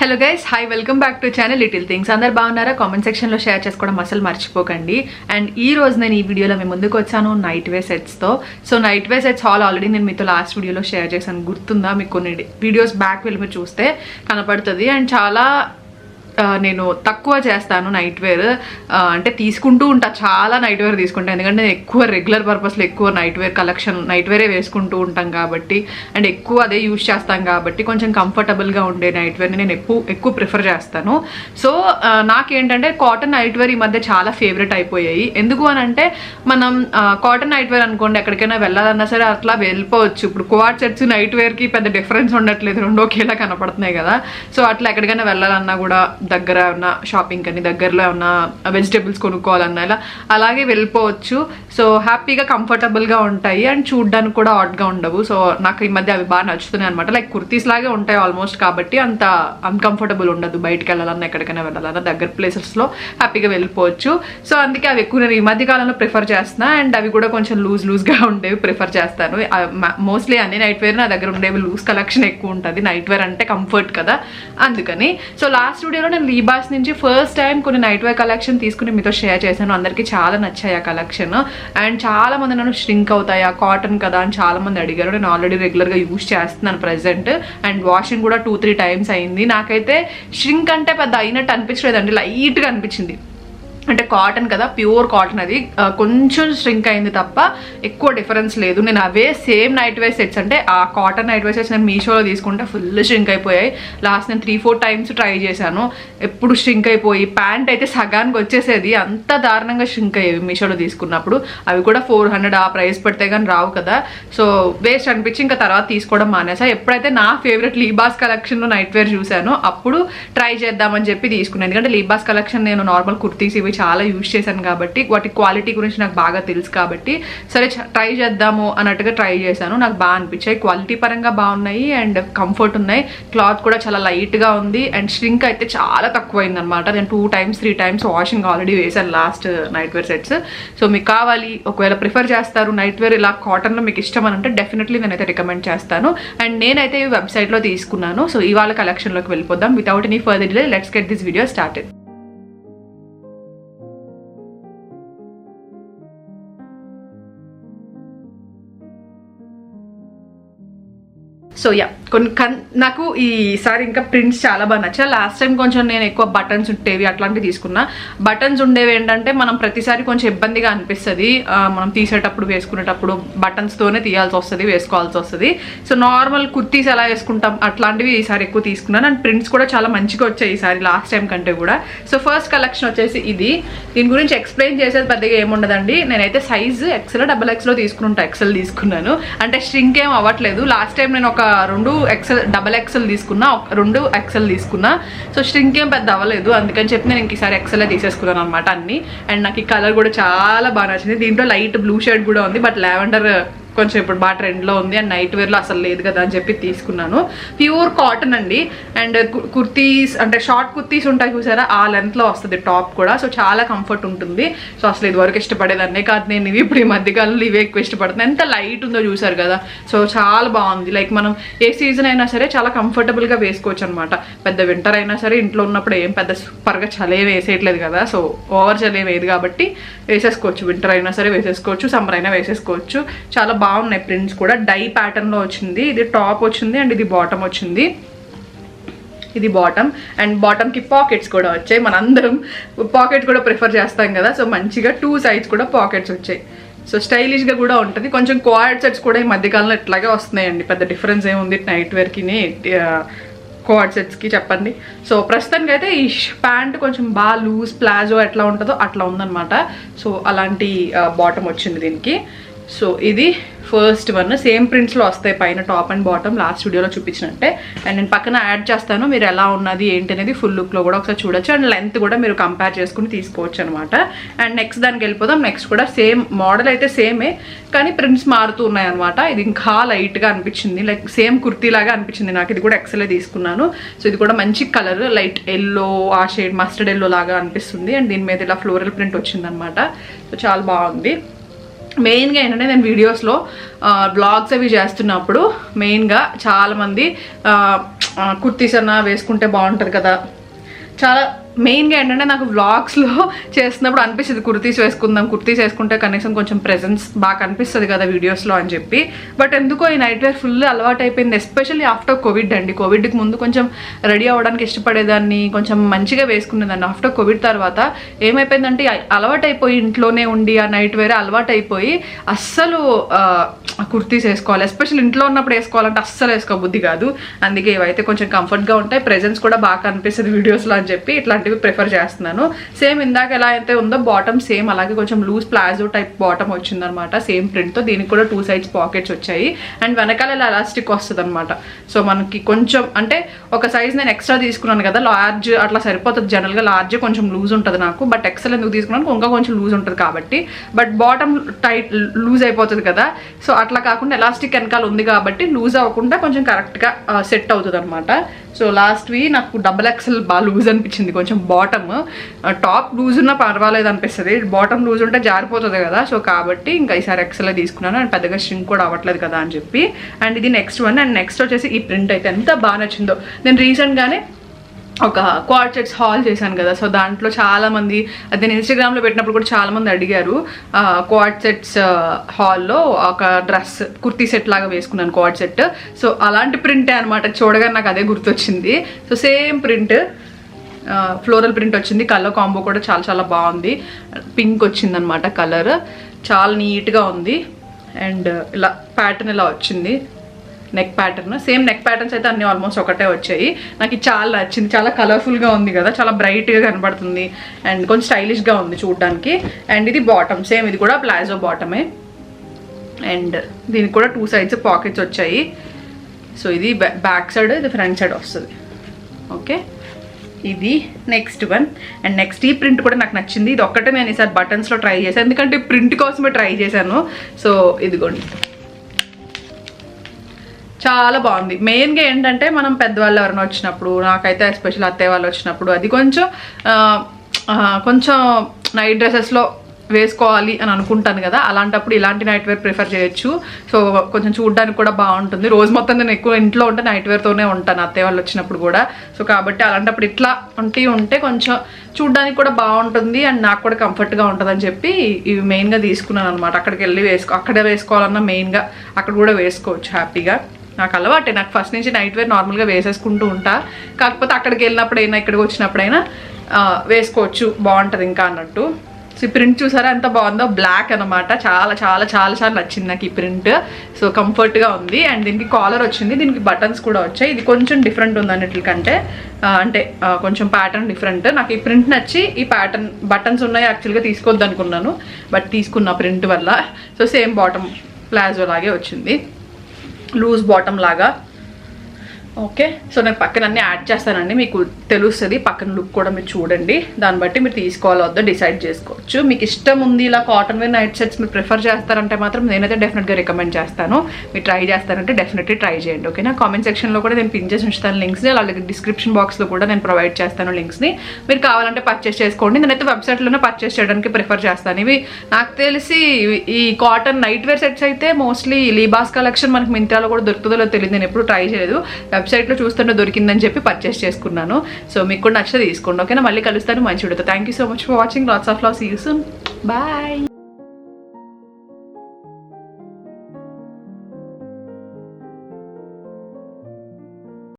Hello guys, hi, welcome back to channel little things. అందరు బాగున్నారా? Comment సెక్షన్లో share చేసుకోవడం అసలు మర్చిపోకండి. అండ్ ఈ రోజు నేను ఈ వీడియోలో మేము ముందుకు వచ్చాను నైట్ వేర్ సెట్స్తో. So night wear sets already నేను మీతో లాస్ట్ వీడియోలో షేర్ చేశాను, గుర్తుందా? మీకు కొన్ని వీడియోస్ బ్యాక్ వెళ్ళి మీరు చూస్తే కనపడుతుంది. అండ్ చాలా నేను తక్కువ చేస్తాను నైట్ వేర్, అంటే తీసుకుంటూ ఉంటా, చాలా నైట్ వేర్ తీసుకుంటాను. ఎందుకంటే నేను ఎక్కువ రెగ్యులర్ పర్పస్లో ఎక్కువ నైట్ వేర్ కలెక్షన్ నైట్ వేరే వేసుకుంటూ ఉంటాం కాబట్టి, అండ్ ఎక్కువ అదే యూజ్ చేస్తాం కాబట్టి కొంచెం కంఫర్టబుల్గా ఉండే నైట్ వేర్ని నేను ఎక్కువ ప్రిఫర్ చేస్తాను. సో నాకేంటంటే కాటన్ నైట్ వేర్ ఈ మధ్య చాలా ఫేవరెట్ అయిపోయాయి. ఎందుకు అని అంటే మనం కాటన్ నైట్ వేర్ అనుకోండి, ఎక్కడికైనా వెళ్ళాలన్నా సరే అట్లా వెళ్ళిపోవచ్చు. ఇప్పుడు క్వాడ్ సెట్స్ నైట్ వేర్కి పెద్ద డిఫరెన్స్ ఉండట్లేదు, రెండు ఒకేలా కనపడుతున్నాయి కదా. సో అట్లా ఎక్కడికైనా వెళ్ళాలన్నా కూడా, దగ్గర ఉన్న షాపింగ్ అని, దగ్గరలో ఉన్న వెజిటేబుల్స్ కొనుక్కోవాలన్నా ఇలా అలాగే వెళ్ళిపోవచ్చు. సో హ్యాపీగా కంఫర్టబుల్గా ఉంటాయి అండ్ చూడ్డానికి కూడా ఆడ్గా ఉండవు. సో నాకు ఈ మధ్య అవి బాగా నచ్చుతున్నాయి అనమాట. లైక్ కుర్తీస్ లాగే ఉంటాయి ఆల్మోస్ట్, కాబట్టి అంత అన్కంఫర్టబుల్ ఉండదు. బయటకు వెళ్ళాలన్నా ఎక్కడికైనా వెళ్ళాలన్నా దగ్గర ప్లేసెస్లో హ్యాపీగా వెళ్ళిపోవచ్చు. సో అందుకే అవి ఎక్కువ నేను ఈ మధ్య కాలంలో ప్రిఫర్ చేస్తున్నా. అండ్ అవి కూడా కొంచెం లూజ్గా ఉండేవి ప్రిఫర్ చేస్తాను. మోస్ట్లీ అన్ని నైట్ వేర్ నా దగ్గర ఉండేవి లూజ్ కలెక్షన్ ఎక్కువ ఉంటుంది. నైట్ వేర్ అంటే కంఫర్ట్ కదా, అందుకని. సో లాస్ట్ వీడియోలో నేను లీబాస్ నుంచి ఫస్ట్ టైం కొన్ని నైట్ వేర్ కలెక్షన్ తీసుకుని మీతో షేర్ చేశాను. అందరికీ చాలా నచ్చాయి ఆ కలెక్షన్. అండ్ చాలా మంది నన్ను ష్రింక్ అవుతాయా, కాటన్ కదా అని చాలా మంది అడిగారు. నేను ఆల్రెడీ రెగ్యులర్గా యూజ్ చేస్తున్నాను ప్రెసెంట్. అండ్ వాషింగ్ కూడా 2-3 టైమ్స్ అయింది. నాకైతే ష్రింక్ అంటే పెద్ద అయినట్టు అనిపించలేదండి, లైట్గా అనిపించింది. అంటే కాటన్ కదా, ప్యూర్ కాటన్, అది కొంచెం ష్రింక్ అయింది తప్ప ఎక్కువ డిఫరెన్స్ లేదు. నేను అవే సేమ్ నైట్ వేర్ సెట్స్, అంటే ఆ కాటన్ నైట్ వేర్ సెట్స్ నేను మీషోలో తీసుకుంటే ఫుల్ ష్రింక్ అయిపోయాయి. లాస్ట్ నేను 3-4 టైమ్స్ ట్రై చేశాను, ఎప్పుడు ష్రింక్ అయిపోయి ప్యాంట్ అయితే సగానికి వచ్చేసేది, అంత దారుణంగా ష్రింక్ అయ్యేవి మీషోలో తీసుకున్నప్పుడు. అవి కూడా 400 ఆ ప్రైస్ పెడితే కానీ రావు కదా. సో వేస్ట్ అనిపించి ఇంకా తర్వాత తీసుకోవడం మానేసా. ఎప్పుడైతే నా ఫేవరెట్ లీబాస్ కలెక్షన్లో నైట్ వేర్ చూశానో అప్పుడు ట్రై చేద్దామని చెప్పి తీసుకున్నాను. ఎందుకంటే లీబాస్ కలెక్షన్ నేను నార్మల్ కుర్తీస్ ఇవి చాలా యూజ్ చేశాను కాబట్టి, వాటి క్వాలిటీ గురించి నాకు బాగా తెలుసు కాబట్టి, సరే ట్రై చేద్దాము అన్నట్టుగా ట్రై చేశాను. నాకు బాగా అనిపించాయి, క్వాలిటీ పరంగా బాగున్నాయి అండ్ కంఫర్ట్ ఉన్నాయి. క్లాత్ కూడా చాలా లైట్గా ఉంది అండ్ ష్రింక్ అయితే చాలా తక్కువైంది అనమాట. నేను 2-3 టైమ్స్ వాషింగ్ ఆల్రెడీ వేశాను last night wear sets. So మీకు కావాలి, ఒకవేళ ప్రిఫర్ చేస్తారు నైట్ వేర్ ఇలా కాటన్లో మీకు ఇష్టం అని అంటే డెఫినెట్లీ నేనైతే రికమెండ్ చేస్తాను. అండ్ నేనైతే ఈ వెబ్సైట్లో తీసుకున్నాను. సో ఇవాళ కలెక్షన్లోకి వెళ్ళిపోదాం. Without any further delay, let's get this video started. So నాకు ఈసారి ఇంకా ప్రింట్స్ చాలా బాగా నచ్చా. లాస్ట్ టైం కొంచెం నేను ఎక్కువ బటన్స్ ఉండేవి అట్లాంటివి తీసుకున్నా. బటన్స్ ఉండేవి ఏంటంటే మనం ప్రతిసారి కొంచెం ఇబ్బందిగా అనిపిస్తుంది, మనం తీసేటప్పుడు వేసుకునేటప్పుడు బటన్స్తోనే తీయాల్సి వస్తుంది, వేసుకోవాల్సి వస్తుంది. సో నార్మల్ కుర్తీస్ ఎలా వేసుకుంటాం అట్లాంటివి ఈసారి ఎక్కువ తీసుకున్నాను. అండ్ ప్రింట్స్ కూడా చాలా మంచిగా వచ్చాయి ఈసారి లాస్ట్ టైం కంటే కూడా. సో ఫస్ట్ కలెక్షన్ వచ్చేసి ఇది. దీని గురించి ఎక్స్ప్లెయిన్ చేసేది పెద్దగా ఏముండదండి. నేనైతే సైజ్ XL, XXL తీసుకుంటా. XL తీసుకున్నాను అంటే ష్రింక్ ఏం అవ్వట్లేదు. లాస్ట్ టైం నేను ఒక 2 XL తీసుకున్నా, 2 XL తీసుకున్నా. సో ష్రింక్ ఏం పెద్ద అవ్వలేదు, అందుకని చెప్పి నేను ఇంకసారి XL తీసేసుకున్నాను అనమాట అన్ని. అండ్ నాకు ఈ కలర్ కూడా చాలా బాగా నచ్చింది. దీంట్లో లైట్ బ్లూ షేడ్ కూడా ఉంది, బట్ లావెండర్ కొంచెం ఇప్పుడు బాగా ట్రెండ్లో ఉంది అండ్ నైట్ వేర్లో అసలు లేదు కదా అని చెప్పి తీసుకున్నాను. ప్యూర్ కాటన్ అండి. అండ్ కుర్తీస్ అంటే షార్ట్ కుర్తీస్ ఉంటాయి చూసారా, ఆ లెంత్లో వస్తుంది టాప్ కూడా. సో చాలా కంఫర్ట్ ఉంటుంది. సో అసలు ఇదివరకు ఇష్టపడేదాన్నే కాదు నేను, ఇవి ఇప్పుడు ఈ మధ్యకాలంలో ఇవే ఎక్కువ ఇష్టపడుతున్నాను. ఎంత లైట్ ఉందో చూసారు కదా. సో చాలా బాగుంది. లైక్ మనం ఏ సీజన్ అయినా సరే చాలా కంఫర్టబుల్గా వేసుకోవచ్చు అనమాట. పెద్ద వింటర్ అయినా సరే ఇంట్లో ఉన్నప్పుడు ఏం పెద్ద సూపర్గా చలి వేసేయట్లేదు కదా. సో ఓవర్ చలి వేయదు కాబట్టి వేసేసుకోవచ్చు. వింటర్ అయినా సరే వేసేసుకోవచ్చు, సమ్మర్ అయినా వేసేసుకోవచ్చు. చాలా బాగున్నాయి ప్రింట్స్ కూడా. డై ప్యాటర్న్లో వచ్చింది. ఇది టాప్ వచ్చింది అండ్ ఇది బాటమ్ వచ్చింది. ఇది బాటమ్ అండ్ బాటమ్కి పాకెట్స్ కూడా వచ్చాయి. మనందరం పాకెట్స్ కూడా ప్రిఫర్ చేస్తాం కదా. సో మంచిగా 2 సైడ్స్ కూడా పాకెట్స్ వచ్చాయి. సో స్టైలిష్గా కూడా ఉంటుంది. కొంచెం క్వాడ్ సెట్స్ కూడా ఈ మధ్యకాలంలో ఇట్లాగే వస్తున్నాయండి. పెద్ద డిఫరెన్స్ ఏముంది నైట్ వేర్కి క్వాడ్ సెట్స్కి చెప్పండి. సో ప్రస్తుతానికి అయితే ఈ ప్యాంట్ కొంచెం బాగా లూజ్ ప్లాజో ఎట్లా ఉంటుందో అట్లా ఉందన్నమాట. సో అలాంటి బాటమ్ వచ్చింది దీనికి. సో ఇది ఫస్ట్ వన్. సేమ్ ప్రింట్స్లో వస్తాయి పైన టాప్ అండ్ బాటమ్, లాస్ట్ వీడియోలో చూపించినట్టే. అండ్ నేను పక్కన యాడ్ చేస్తాను, మీరు ఎలా ఉన్నది ఏంటి అనేది ఫుల్ లుక్లో కూడా ఒకసారి చూడొచ్చు. అండ్ లెంత్ కూడా మీరు కంపేర్ చేసుకుని తీసుకోవచ్చు అనమాట. అండ్ నెక్స్ట్ దానికి వెళ్ళిపోదాం. నెక్స్ట్ కూడా సేమ్ మోడల్ అయితే సేమే, కానీ ప్రింట్స్ మారుతూ ఉన్నాయన్నమాట. ఇది ఇంకా లైట్గా అనిపించింది, లైక్ సేమ్ కుర్తీ లాగా అనిపించింది నాకు. ఇది కూడా XL తీసుకున్నాను. సో ఇది కూడా మంచి కలర్, లైట్ ఎల్లో, ఆ షేడ్ మస్టర్డ్ ఎల్లో లాగా అనిపిస్తుంది. అండ్ దీని మీద ఇలా ఫ్లోరల్ ప్రింట్ వచ్చిందనమాట. సో చాలా బాగుంది. మెయిన్గా ఏంటంటే నేను వీడియోస్లో బ్లాగ్స్ అవి చేస్తున్నప్పుడు మెయిన్గా చాలామంది కుర్తీస్ అన్నా వేసుకుంటే బాగుంటుంది కదా. చాలా మెయిన్గా ఏంటంటే నాకు వ్లాగ్స్లో చేస్తున్నప్పుడు అనిపిస్తుంది కుర్తీస్ వేసుకుంటే కనీసం కొంచెం ప్రెజెన్స్ బాగా కనిపిస్తుంది కదా వీడియోస్లో అని చెప్పి. బట్ ఎందుకో ఈ నైట్ వేర్ ఫుల్ అలవాటు అయిపోయింది, ఎస్పెషల్లీ ఆఫ్టర్ కోవిడ్ అండి. కోవిడ్కి ముందు కొంచెం రెడీ అవ్వడానికి ఇష్టపడేదాన్ని, కొంచెం మంచిగా వేసుకునేదాన్ని. ఆఫ్టర్ కోవిడ్ తర్వాత ఏమైపోయిందంటే అలవాటు అయిపోయి ఇంట్లోనే ఉండి ఆ నైట్ వేర్ అలవాటు అయిపోయి అస్సలు కుర్తీస్ వేసుకోవాలి, ఎస్పెషల్లీ ఇంట్లో ఉన్నప్పుడు వేసుకోవాలంటే అస్సలు వేసుకోబుద్ధి కాదు. అందుకే ఇవైతే కొంచెం కంఫర్ట్గా ఉంటాయి, ప్రెజెన్స్ కూడా బాగా కనిపిస్తుంది వీడియోస్లో అని చెప్పి ఇట్లాంటివి ప్రిఫర్ చేస్తున్నాను. సేమ్ ఇందాక ఎలా అయితే ఉందో బాటమ్ సేమ్ అలాగే కొంచెం లూజ్ ప్లాజో టైప్ బాటమ్ వచ్చిందనమాట, సేమ్ ప్రింట్తో. దీనికి కూడా 2 sides పాకెట్స్ వచ్చాయి అండ్ వెనకాల ఇలా ఎలాస్టిక్ వస్తుంది అనమాట. సో మనకి కొంచెం అంటే ఒక సైజ్ నేను ఎక్స్ట్రా తీసుకున్నాను కదా, లార్జ్ అట్లా సరిపోతుంది. జనరల్గా లార్జ్ కొంచెం లూజ్ ఉంటుంది నాకు, బట్ ఎక్సెల్ ఎందుకు తీసుకున్నాను, ఇంకా కొంచెం లూజ్ ఉంటుంది కాబట్టి. బట్ బాటమ్ టైట్ లూజ్ అయిపోతుంది కదా, సో అట్లా కాకుండా ఎలాస్టిక్ వెనకాల ఉంది కాబట్టి లూజ్ అవ్వకుండా కొంచెం కరెక్ట్గా సెట్ అవుతుంది అనమాట. సో లాస్ట్వి నాకు XXL బాగా లూజ్ అనిపించింది. కొంచెం బాటమ్, టాప్ లూజ్ ఉన్నా పర్వాలేదు అనిపిస్తుంది, బాటమ్ లూజ్ ఉంటే జారిపోతుంది కదా. సో కాబట్టి ఇంకా ఈసారి XL తీసుకున్నాను అండ్ పెద్దగా స్ట్రింక్ కూడా అవ్వట్లేదు కదా అని చెప్పి. అండ్ ఇది నెక్స్ట్ వన్. అండ్ నెక్స్ట్ వచ్చేసి ఈ ప్రింట్ అయితే ఎంత బాగా నచ్చిందో. నేను రీసెంట్గానే ఒక క్వాడ్ సెట్స్ హాల్ చేశాను కదా, సో దాంట్లో చాలామంది అది నేను ఇన్స్టాగ్రామ్లో పెట్టినప్పుడు కూడా చాలామంది అడిగారు. క్వాడ్ సెట్స్ హాల్లో ఒక డ్రెస్ కుర్తీ సెట్ లాగా వేసుకున్నాను క్వాడ్ సెట్. సో అలాంటి ప్రింటే అనమాట, చూడగానే నాకు అదే గుర్తొచ్చింది. So same print, floral print వచ్చింది, కలర్ కాంబో కూడా చాలా చాలా బాగుంది. పింక్ వచ్చిందనమాట కలర్, చాలా నీట్గా ఉంది. అండ్ ఇలా ప్యాటర్న్ ఇలా వచ్చింది, neck pattern. Same neck patterns అయితే అన్ని ఆల్మోస్ట్ ఒకటే వచ్చాయి. నాకు ఇది చాలా నచ్చింది, చాలా కలర్ఫుల్గా ఉంది కదా, చాలా బ్రైట్గా కనబడుతుంది అండ్ కొంచెం స్టైలిష్గా ఉంది చూడడానికి. అండ్ ఇది బాటమ్, సేమ్ ఇది కూడా ప్లాజో బాటమే. అండ్ దీనికి కూడా 2 sides పాకెట్స్ వచ్చాయి. సో ఇది బ్యాక్ సైడ్, ఇది ఫ్రంట్ సైడ్ వస్తుంది. ఓకే, ఇది నెక్స్ట్ వన్. అండ్ నెక్స్ట్ ఈ ప్రింట్ కూడా నాకు నచ్చింది. ఇది ఒక్కటే నేను ఈసారి బటన్స్లో ట్రై చేశాను, ఎందుకంటే ప్రింట్ కోసమే ట్రై చేశాను. సో ఇదిగోండి, చాలా బాగుంది. మెయిన్గా ఏంటంటే మనం పెద్దవాళ్ళు ఎవరైనా వచ్చినప్పుడు, నాకైతే ఎస్పెషల్ అత్తయ్య వాళ్ళు వచ్చినప్పుడు అది కొంచెం నైట్ డ్రెస్సెస్లో వేసుకోవాలి అని అనుకుంటాను కదా, అలాంటప్పుడు ఇలాంటి నైట్ వేర్ ప్రిఫర్ చేయొచ్చు. సో కొంచెం చూడడానికి కూడా బాగుంటుంది. రోజు మొత్తం నేను ఎక్కువ ఇంట్లో ఉంటే నైట్ వేర్తోనే ఉంటాను అత్తయ్య వాళ్ళు వచ్చినప్పుడు కూడా. సో కాబట్టి అలాంటప్పుడు ఇట్లా ఉంటే కొంచెం చూడడానికి కూడా బాగుంటుంది అండ్ నాకు కూడా కంఫర్ట్గా ఉంటుంది అని చెప్పి ఇవి మెయిన్గా తీసుకున్నాను అనమాట. అక్కడికి వెళ్ళి అక్కడే వేసుకోవాలన్నా మెయిన్గా అక్కడ కూడా వేసుకోవచ్చు హ్యాపీగా. నాకు అలవాటే, నాకు ఫస్ట్ నుంచి నైట్ వేర్ నార్మల్గా వేసేసుకుంటూ ఉంటా, కాకపోతే అక్కడికి వెళ్ళినప్పుడైనా ఇక్కడికి వచ్చినప్పుడైనా వేసుకోవచ్చు, బాగుంటుంది ఇంకా అన్నట్టు. సో ఈ ప్రింట్ చూసారా ఎంత బాగుందో, బ్లాక్ అనమాట. చాలా చాలా చాలా చాలా నచ్చింది నాకు ఈ ప్రింట్. సో కంఫర్ట్గా ఉంది. అండ్ దీనికి కాలర్ వచ్చింది, దీనికి బటన్స్ కూడా వచ్చాయి. ఇది కొంచెం డిఫరెంట్ ఉంది అన్నిటికంటే, అంటే కొంచెం ప్యాటర్న్ డిఫరెంట్. నాకు ఈ ప్రింట్ నచ్చి ఈ ప్యాటర్న్ బటన్స్ ఉన్నాయి యాక్చువల్గా తీసుకోవద్దు అనుకున్నాను, బట్ తీసుకున్న ప్రింట్ వల్ల. సో సేమ్ బాటమ్ ప్లాజో లాగే వచ్చింది, లూజ్ బాటమ్ లాగా. ఓకే, సో నేను పక్కన అన్నీ యాడ్ చేస్తానండి, మీకు తెలుస్తుంది. పక్కన లుక్ కూడా మీరు చూడండి, దాన్ని బట్టి మీరు తీసుకోవాలో వద్దో డిసైడ్ చేసుకోవచ్చు. మీకు ఇష్టం ఉంది ఇలా కాటన్ వేర్ నైట్ సెట్స్ మీరు ప్రిఫర్ చేస్తారంటే మాత్రం నేనైతే డెఫినెట్గా రికమెండ్ చేస్తాను. మీరు ట్రై చేస్తారంటే డెఫినెట్లీ ట్రై చేయండి. ఓకేనా, కామెంట్ సెక్షన్లో కూడా నేను పిన్ చేసి ఉంచుతాను లింక్స్ని, అలాగే డిస్క్రిప్షన్ బాక్స్లో కూడా నేను ప్రొవైడ్ చేస్తాను లింక్స్ని. మీరు కావాలంటే పర్చేస్ చేసుకోండి. నేనైతే వెబ్సైట్లోనే పర్చేస్ చేయడానికి ప్రిఫర్ చేస్తాను. ఇవి నాకు తెలిసి ఈ కాటన్ నైట్ వేర్ సెట్స్ అయితే మోస్ట్లీ లీబాస్ కలెక్షన్ మనకి మింత్రాలో కూడా దొరుకుతుందో తెలియదు, నేను ఎప్పుడు ట్రై చేయలేదు. వెబ్సైట్లో చూస్తుంటే దొరికిందని చెప్పి పర్చేస్ చేసుకున్నాను. సో మీకు కూడా నచ్చితే తీసుకోండి. ఓకేనా, మళ్ళీ కలుస్తాను మంచి వీడియోతో. Thank you so much for watching. Lots of love. See you soon. Bye.